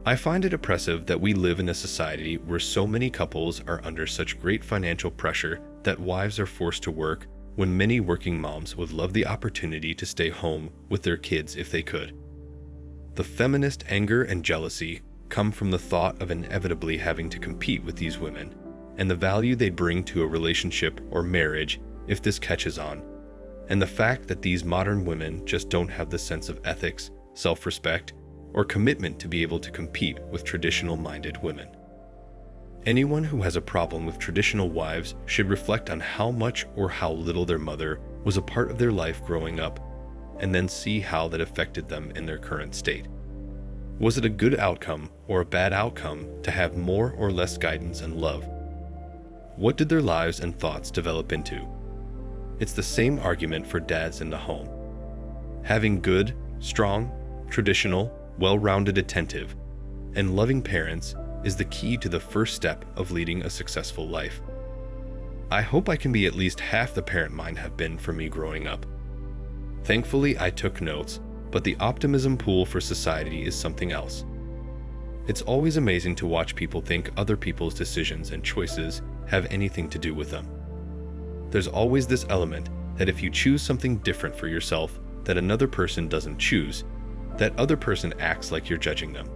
I find it oppressive that we live in a society where so many couples are under such great financial pressure that wives are forced to work when many working moms would love the opportunity to stay home with their kids if they could. The feminist anger and jealousy come from the thought of inevitably having to compete with these women and the value they bring to a relationship or marriage if this catches on, and the fact that these modern women just don't have the sense of ethics, self-respect, or commitment to be able to compete with traditional-minded women. Anyone who has a problem with traditional wives should reflect on how much or how little their mother was a part of their life growing up, and then see how that affected them in their current state. Was it a good outcome or a bad outcome to have more or less guidance and love? What did their lives and thoughts develop into? It's the same argument for dads in the home. Having good, strong, traditional, well-rounded, attentive, and loving parents is the key to the first step of leading a successful life. I hope I can be at least half the parent mine have been for me growing up. Thankfully, I took notes, but the optimism pool for society is something else. It's always amazing to watch people think other people's decisions and choices have anything to do with them. There's always this element that if you choose something different for yourself that another person doesn't choose, that other person acts like you're judging them.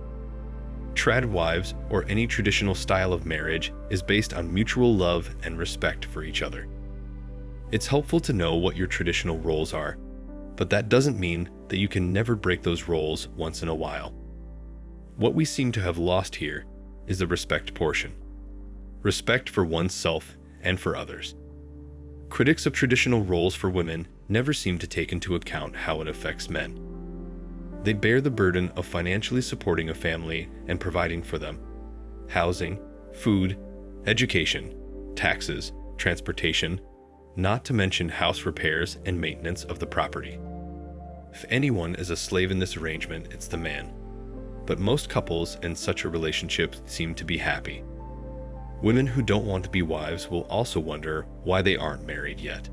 Trad wives, or any traditional style of marriage, is based on mutual love and respect for each other. It's helpful to know what your traditional roles are, but that doesn't mean that you can never break those roles once in a while. What we seem to have lost here is the respect portion. Respect for oneself and for others. Critics of traditional roles for women never seem to take into account how it affects men. They bear the burden of financially supporting a family and providing for them. Housing, food, education, taxes, transportation, not to mention house repairs and maintenance of the property. If anyone is a slave in this arrangement, it's the man. But most couples in such a relationship seem to be happy. Women who don't want to be wives will also wonder why they aren't married yet.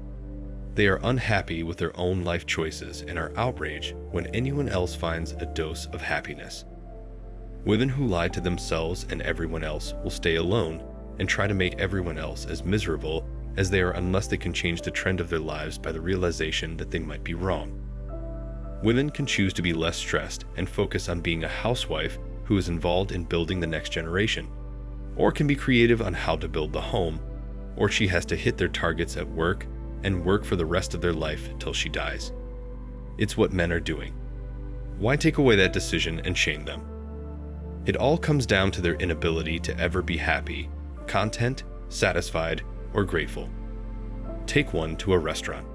They are unhappy with their own life choices and are outraged when anyone else finds a dose of happiness. Women who lie to themselves and everyone else will stay alone and try to make everyone else as miserable as they are unless they can change the trend of their lives by the realization that they might be wrong. Women can choose to be less stressed and focus on being a housewife who is involved in building the next generation, or can be creative on how to build the home, or she has to hit their targets at work and work for the rest of their life till she dies. It's what men are doing. Why take away that decision and shame them? It all comes down to their inability to ever be happy, content, satisfied, or grateful. Take one to a restaurant.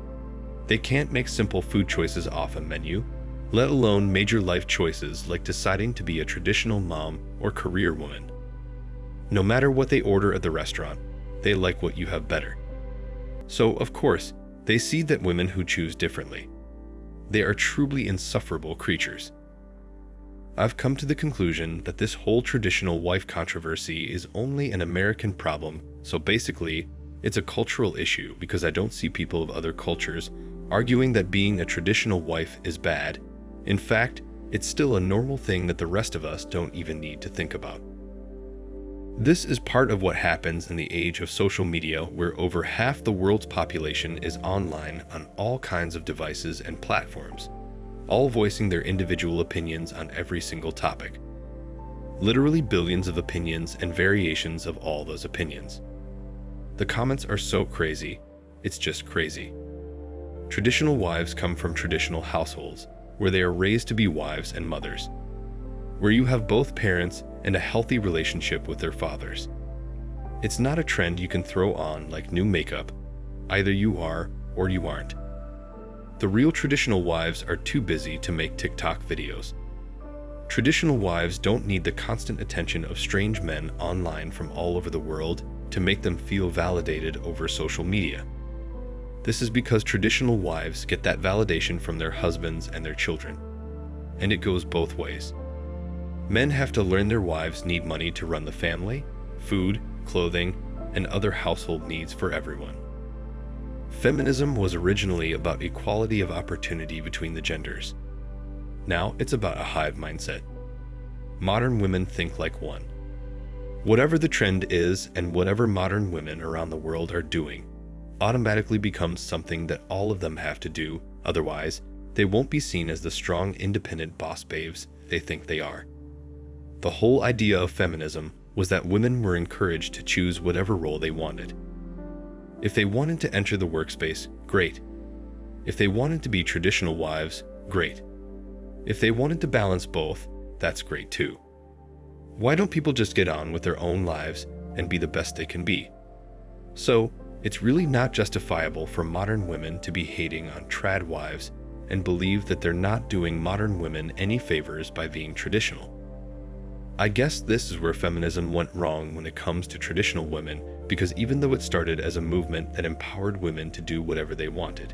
They can't make simple food choices off a menu, let alone major life choices like deciding to be a traditional mom or career woman. No matter what they order at the restaurant, they like what you have better. So, of course, they see that women who choose differently. They are truly insufferable creatures. I've come to the conclusion that this whole traditional wife controversy is only an American problem, so basically, it's a cultural issue because I don't see people of other cultures arguing that being a traditional wife is bad. In fact, it's still a normal thing that the rest of us don't even need to think about. This is part of what happens in the age of social media, where over half the world's population is online on all kinds of devices and platforms, all voicing their individual opinions on every single topic. Literally billions of opinions and variations of all those opinions. The comments are so crazy, it's just crazy. Traditional wives come from traditional households, where they are raised to be wives and mothers, where you have both parents and a healthy relationship with their fathers. It's not a trend you can throw on like new makeup. Either you are or you aren't. The real traditional wives are too busy to make TikTok videos. Traditional wives don't need the constant attention of strange men online from all over the world to make them feel validated over social media. This is because traditional wives get that validation from their husbands and their children. And it goes both ways. Men have to learn their wives need money to run the family, food, clothing, and other household needs for everyone. Feminism was originally about equality of opportunity between the genders. Now it's about a hive mindset. modern women think like one. Whatever the trend is and whatever modern women around the world are doing automatically becomes something that all of them have to do, otherwise they won't be seen as the strong, independent boss babes they think they are. The whole idea of feminism was that women were encouraged to choose whatever role they wanted. If they wanted to enter the workspace, great. If they wanted to be traditional wives, great. If they wanted to balance both, that's great too. Why don't people just get on with their own lives and be the best they can be? So, it's really not justifiable for modern women to be hating on trad wives and believe that they're not doing modern women any favors by being traditional. I guess this is where feminism went wrong when it comes to traditional women, because even though it started as a movement that empowered women to do whatever they wanted,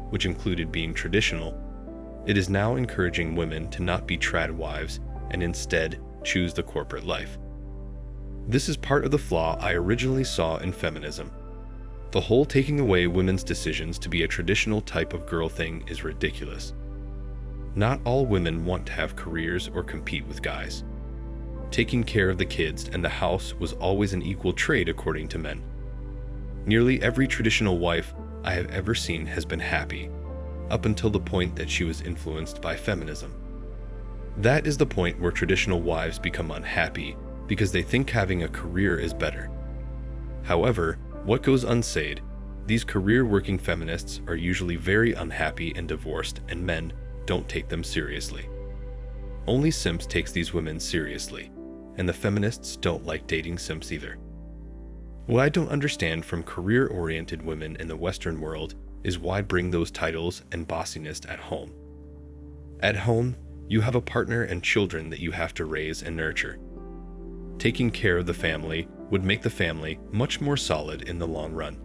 which included being traditional, it is now encouraging women to not be trad wives and instead choose the corporate life. This is part of the flaw I originally saw in feminism. The whole taking away women's decisions to be a traditional type of girl thing is ridiculous. Not all women want to have careers or compete with guys. Taking care of the kids and the house was always an equal trade according to men. Nearly every traditional wife I have ever seen has been happy, up until the point that she was influenced by feminism. That is the point where traditional wives become unhappy because they think having a career is better. However, what goes unsaid, these career-working feminists are usually very unhappy and divorced, and men don't take them seriously. Only simps takes these women seriously, and the feminists don't like dating simps either. What I don't understand from career-oriented women in the Western world is why bring those titles and bossiness at home. At home, you have a partner and children that you have to raise and nurture. Taking care of the family would make the family much more solid in the long run.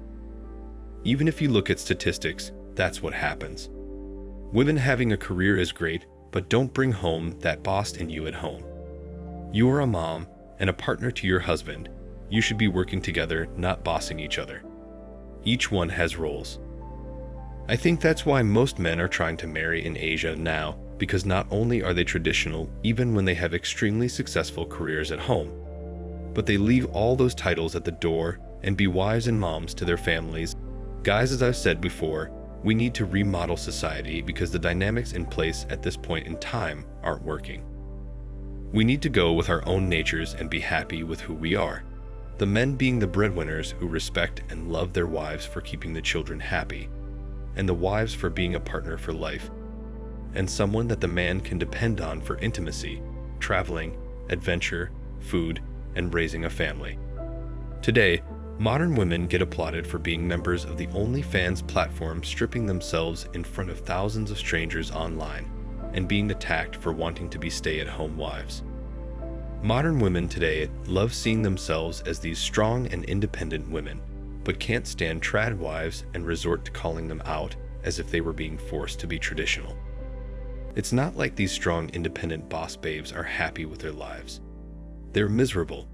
Even if you look at statistics, that's what happens. Women having a career is great, but don't bring home that boss in you at home. You are a mom and a partner to your husband. You should be working together, not bossing each other. Each one has roles. I think that's why most men are trying to marry in Asia now, because not only are they traditional even when they have extremely successful careers at home, but they leave all those titles at the door and be wives and moms to their families. Guys, as I've said before, we need to remodel society because the dynamics in place at this point in time aren't working. We need to go with our own natures and be happy with who we are. The men being the breadwinners who respect and love their wives for keeping the children happy, and the wives for being a partner for life, and someone that the man can depend on for intimacy, traveling, adventure, food, and raising a family. Today, modern women get applauded for being members of the OnlyFans platform, stripping themselves in front of thousands of strangers online, and being attacked for wanting to be stay-at-home wives. Modern women today love seeing themselves as these strong and independent women, but can't stand trad wives and resort to calling them out as if they were being forced to be traditional. It's not like these strong, independent boss babes are happy with their lives. They're miserable.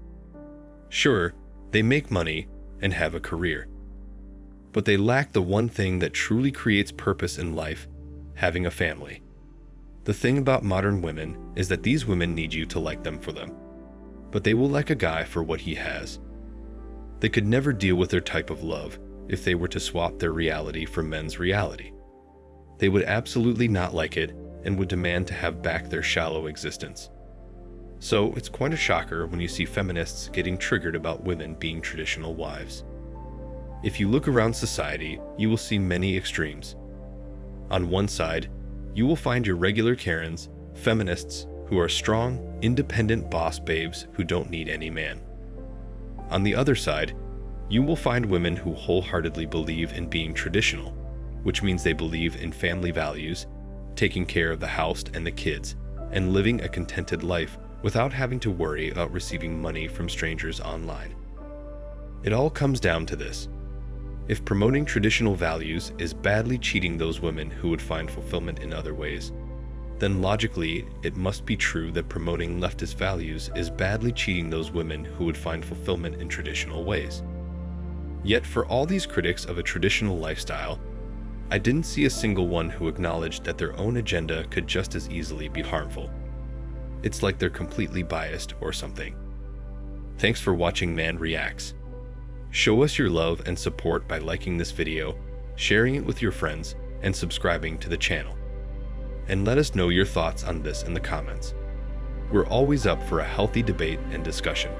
Sure, they make money and have a career, but they lack the one thing that truly creates purpose in life: having a family. The thing about modern women is that these women need you to like them for them, but they will like a guy for what he has. They could never deal with their type of love if they were to swap their reality for men's reality. They would absolutely not like it and would demand to have back their shallow existence. So it's quite a shocker when you see feminists getting triggered about women being traditional wives. If you look around society, you will see many extremes. On one side, you will find your regular Karens, feminists, who are strong, independent boss babes who don't need any man. On the other side, you will find women who wholeheartedly believe in being traditional, which means they believe in family values, taking care of the house and the kids, and living a contented life without having to worry about receiving money from strangers online. It all comes down to this. If promoting traditional values is badly cheating those women who would find fulfillment in other ways, then logically it must be true that promoting leftist values is badly cheating those women who would find fulfillment in traditional ways. Yet for all these critics of a traditional lifestyle, I didn't see a single one who acknowledged that their own agenda could just as easily be harmful. It's like they're completely biased or something. Thanks for watching Man Reacts. Show us your love and support by liking this video, sharing it with your friends, and subscribing to the channel. And let us know your thoughts on this in the comments. We're always up for a healthy debate and discussion.